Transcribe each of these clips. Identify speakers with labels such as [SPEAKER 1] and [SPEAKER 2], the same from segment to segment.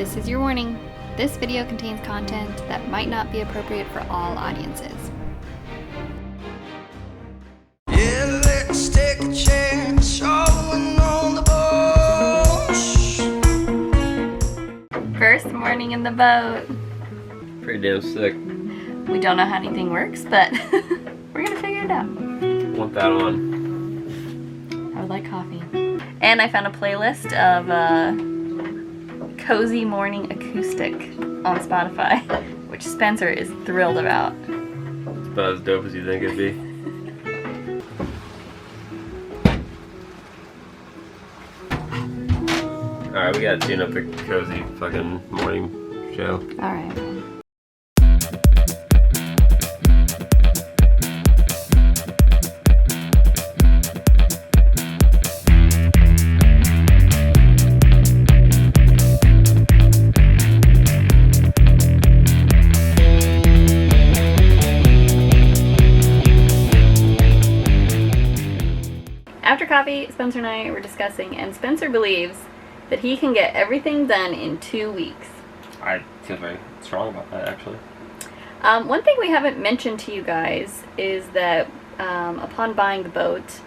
[SPEAKER 1] This is your warning. This video contains content that might not be appropriate for all audiences.
[SPEAKER 2] Yeah, let's take a chance, showing on the bush.
[SPEAKER 1] First morning in the boat.
[SPEAKER 3] Pretty damn sick.
[SPEAKER 1] We don't know how anything works, but we're gonna figure it out.
[SPEAKER 3] Want that on.
[SPEAKER 1] I would like coffee. And I found a playlist of Cozy Morning Acoustic on Spotify, which Spencer is thrilled about.
[SPEAKER 3] It's about as dope as you think it'd be. Alright, we gotta tune up the cozy fucking morning show.
[SPEAKER 1] Alright. After coffee, Spencer and I were discussing, and Spencer believes that he can get everything done in 2 weeks.
[SPEAKER 3] I feel very strong about that, actually.
[SPEAKER 1] One thing we haven't mentioned to you guys is that upon buying the boat,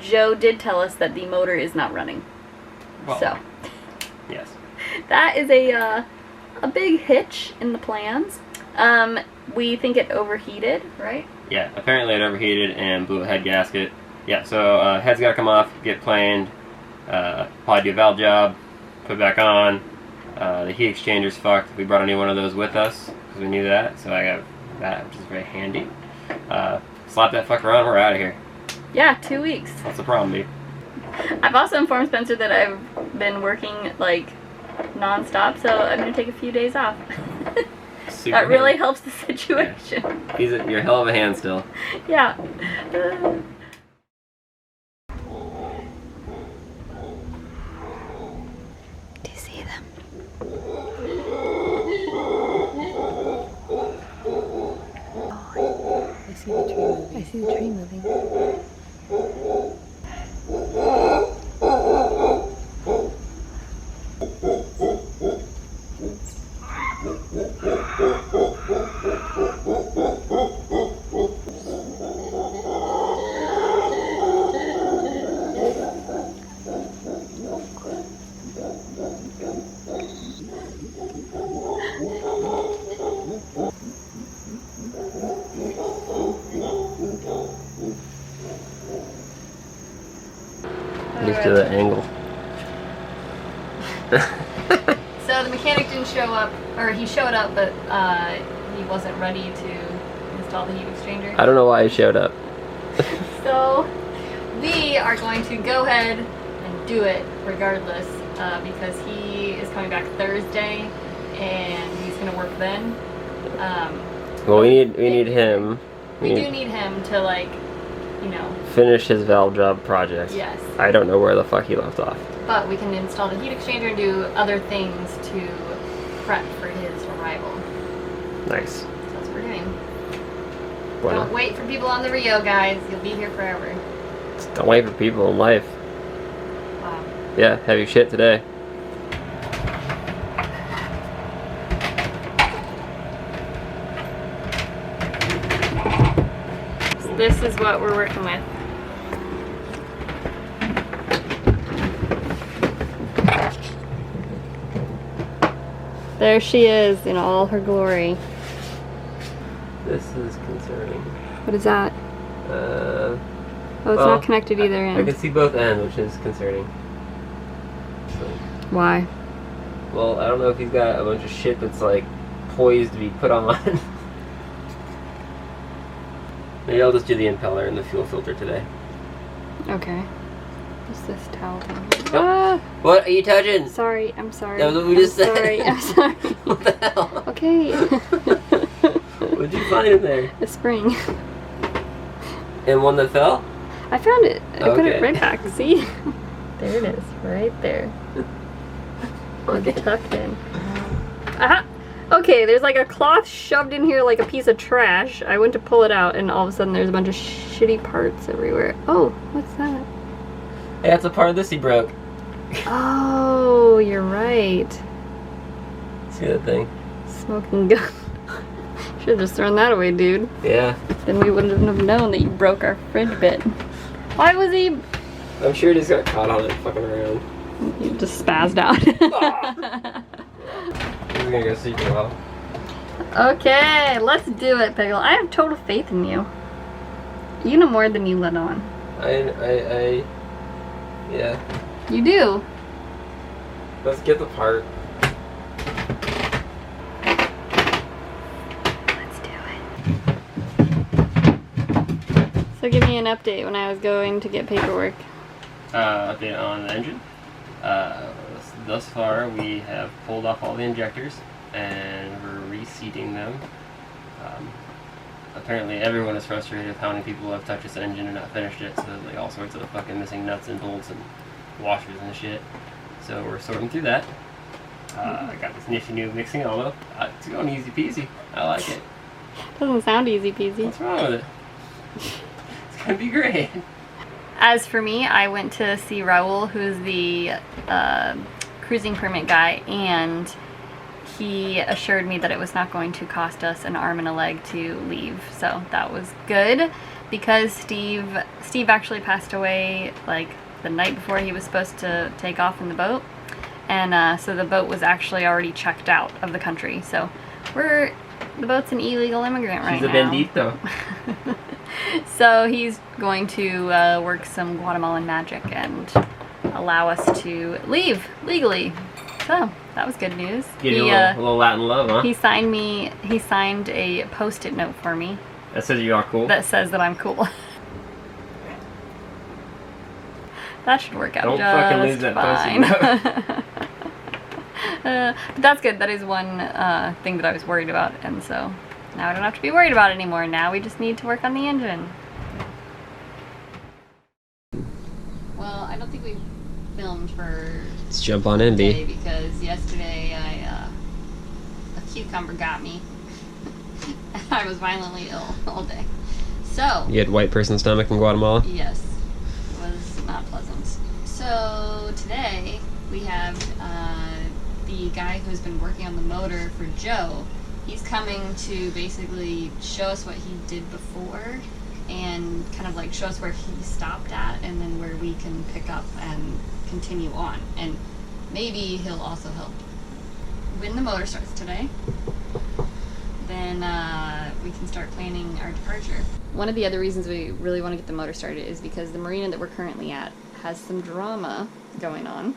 [SPEAKER 1] Joe did tell us that the motor is not running.
[SPEAKER 3] Well,
[SPEAKER 1] so,
[SPEAKER 3] yes.
[SPEAKER 1] that is a big hitch in the plans. We think it overheated, right?
[SPEAKER 3] Yeah, apparently it overheated and blew a head gasket. Yeah, so head's gotta come off, get planed, probably do a valve job, put it back on. The heat exchanger's fucked. We brought a new one of those with us, because we knew that, so I got that, which is very handy. Slap that fucker on, we're out of here.
[SPEAKER 1] Yeah, 2 weeks.
[SPEAKER 3] What's the problem, dude?
[SPEAKER 1] I've also informed Spencer that I've been working, like, non-stop, so I'm going to take a few days off.
[SPEAKER 3] Super
[SPEAKER 1] That really
[SPEAKER 3] handy.
[SPEAKER 1] helps the situation.
[SPEAKER 3] Yeah. You're a hell of a hand still.
[SPEAKER 1] Yeah. Do you see them? I see the tree moving. I see the tree moving.
[SPEAKER 3] Used to the angle.
[SPEAKER 1] So the mechanic didn't show up, or he showed up, but he wasn't ready to install the heat exchanger.
[SPEAKER 3] I don't know why he showed up.
[SPEAKER 1] So we are going to go ahead and do it regardless, because he is coming back Thursday and he's gonna work then.
[SPEAKER 3] Well, we need him.
[SPEAKER 1] We do need him to, like, you know,
[SPEAKER 3] finish his valve job project.
[SPEAKER 1] yes.
[SPEAKER 3] I don't know where the fuck he left off.
[SPEAKER 1] But we can install the heat exchanger and do other things to prep for his arrival.
[SPEAKER 3] Nice.
[SPEAKER 1] So that's what we're doing.
[SPEAKER 3] Bueno.
[SPEAKER 1] Don't wait for people on the Rio, guys. You'll be here forever.
[SPEAKER 3] Don't wait for people in life.
[SPEAKER 1] Wow.
[SPEAKER 3] Yeah, heavy shit today.
[SPEAKER 1] So this is what we're working with. There she is in all her glory.
[SPEAKER 3] This is concerning.
[SPEAKER 1] What is that?
[SPEAKER 3] Uh,
[SPEAKER 1] Oh, it's
[SPEAKER 3] well,
[SPEAKER 1] not connected either
[SPEAKER 3] I
[SPEAKER 1] end.
[SPEAKER 3] can see both ends, which is concerning. So,
[SPEAKER 1] Why?
[SPEAKER 3] well, I don't know if he's got a bunch of shit that's like poised to be put on. Maybe I'll just do the impeller and the fuel filter today.
[SPEAKER 1] Okay. What's this towel thing?
[SPEAKER 3] Nope.
[SPEAKER 1] Ah,
[SPEAKER 3] What are you touching?
[SPEAKER 1] sorry, I'm sorry.
[SPEAKER 3] That was what we just
[SPEAKER 1] I'm
[SPEAKER 3] said.
[SPEAKER 1] sorry, I'm sorry.
[SPEAKER 3] What the hell?
[SPEAKER 1] Okay.
[SPEAKER 3] What'd you find in there?
[SPEAKER 1] The spring.
[SPEAKER 3] And one that fell?
[SPEAKER 1] I found it. I put it
[SPEAKER 3] Okay.
[SPEAKER 1] right back. See? There it is. Right there. It's tucked in. Aha! Okay, there's like a cloth shoved in here like a piece of trash. I went to pull it out and all of a sudden there's a bunch of shitty parts everywhere. Oh, what's that?
[SPEAKER 3] Hey, that's a part of this he broke.
[SPEAKER 1] Oh, you're right.
[SPEAKER 3] See that thing?
[SPEAKER 1] Smoking gun. Should have just thrown that away, dude.
[SPEAKER 3] Yeah.
[SPEAKER 1] Then we wouldn't have known that you broke our fridge bit. Why was he?
[SPEAKER 3] I'm sure he just got caught on it fucking around.
[SPEAKER 1] He just spazzed out.
[SPEAKER 3] We're gonna go see for a while.
[SPEAKER 1] Okay, let's do it, Pickle. I have total faith in you. You know more than you let on.
[SPEAKER 3] Yeah.
[SPEAKER 1] You do.
[SPEAKER 3] Let's get the part.
[SPEAKER 1] Let's do it. So give me an update when I was going to get paperwork.
[SPEAKER 3] Update on the engine. Thus far, we have pulled off all the injectors and we're reseating them. Apparently, everyone is frustrated with how many people have touched this engine and not finished it, so there's like all sorts of fucking missing nuts and bolts and washers and shit. So we're sorting through that. I got this nifty new mixing elbow. It's going easy peasy. I like it.
[SPEAKER 1] Doesn't sound easy peasy.
[SPEAKER 3] What's wrong with it? It's gonna be great.
[SPEAKER 1] As for me, I went to see Raul, who's the cruising permit guy, and he assured me that it was not going to cost us an arm and a leg to leave. So that was good, because Steve actually passed away like the night before he was supposed to take off in the boat. And so the boat was actually already checked out of the country. So the boat's an illegal immigrant right now.
[SPEAKER 3] He's a bandito.
[SPEAKER 1] So he's going to work some Guatemalan magic and allow us to leave legally. So that was good news.
[SPEAKER 3] Give you a little Latin love, huh?
[SPEAKER 1] He signed a Post-it note for me.
[SPEAKER 3] That says you are cool?
[SPEAKER 1] That says that I'm cool. That should work out
[SPEAKER 3] Don't
[SPEAKER 1] just
[SPEAKER 3] fucking lose that
[SPEAKER 1] fine.
[SPEAKER 3] Post-it note.
[SPEAKER 1] But that's good. That is one thing that I was worried about, and so now I don't have to be worried about it anymore. Now we just need to work on the engine. Well, I don't think we filmed for
[SPEAKER 3] Let's jump on in,
[SPEAKER 1] today
[SPEAKER 3] B.
[SPEAKER 1] because yesterday a cucumber got me. I was violently ill all day. So
[SPEAKER 3] You had white person stomach in Guatemala?
[SPEAKER 1] yes, it was not pleasant. So today we have the guy who's been working on the motor for Joe. He's coming to basically show us what he did before and kind of like show us where he stopped at and then where we can pick up and continue on. And maybe he'll also help when the motor starts today. Then we can start planning our departure. One of the other reasons we really want to get the motor started is because the marina that we're currently at has some drama going on.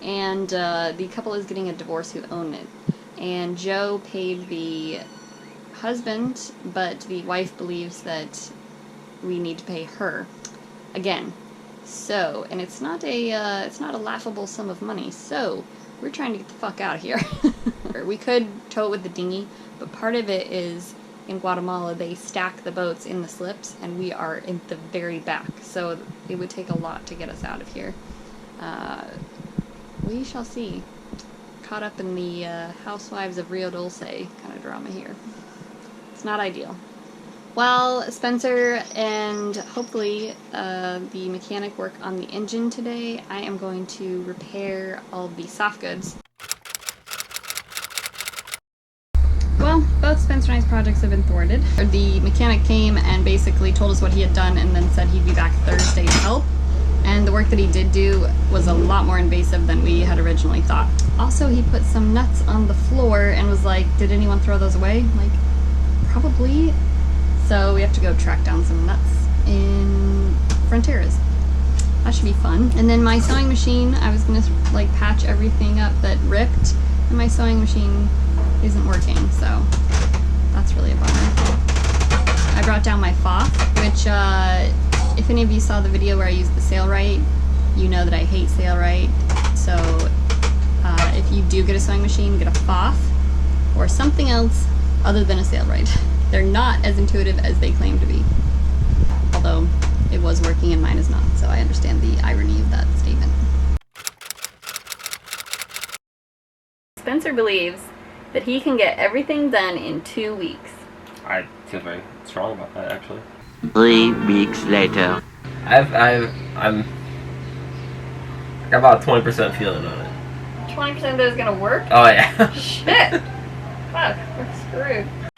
[SPEAKER 1] And the couple is getting a divorce who own it. And Joe paid the husband, but the wife believes that we need to pay her again. So, and it's not a laughable sum of money. So we're trying to get the fuck out of here. We could tow it with the dinghy, but part of it is in Guatemala they stack the boats in the slips, and we are in the very back. So it would take a lot to get us out of here. We shall see. Caught up in the Housewives of Rio Dulce kind of drama here. It's not ideal. Well, Spencer and hopefully the mechanic work on the engine today. I am going to repair all the soft goods. Well, both Spencer and I's projects have been thwarted. The mechanic came and basically told us what he had done and then said he'd be back Thursday to help. And the work that he did do was a lot more invasive than we had originally thought. Also, he put some nuts on the floor and was like, did anyone throw those away? Like, probably. So we have to go track down some nuts in Fronteras. That should be fun. And then my sewing machine, I was gonna like patch everything up that ripped, and my sewing machine isn't working, so that's really a bummer. I brought down my Foth, which if any of you saw the video where I used the Sailrite, you know that I hate Sailrite. So if you do get a sewing machine, get a Foth or something else other than a Sailrite. They're not as intuitive as they claim to be. Although it was working and mine is not, so I understand the irony of that statement. Spencer believes that he can get everything done in 2 weeks.
[SPEAKER 3] I feel very strong about that, actually.
[SPEAKER 4] 3 weeks later.
[SPEAKER 3] I got about a 20% feeling on it.
[SPEAKER 1] 20% that is gonna work?
[SPEAKER 3] Oh yeah.
[SPEAKER 1] Shit! Fuck, we're screwed.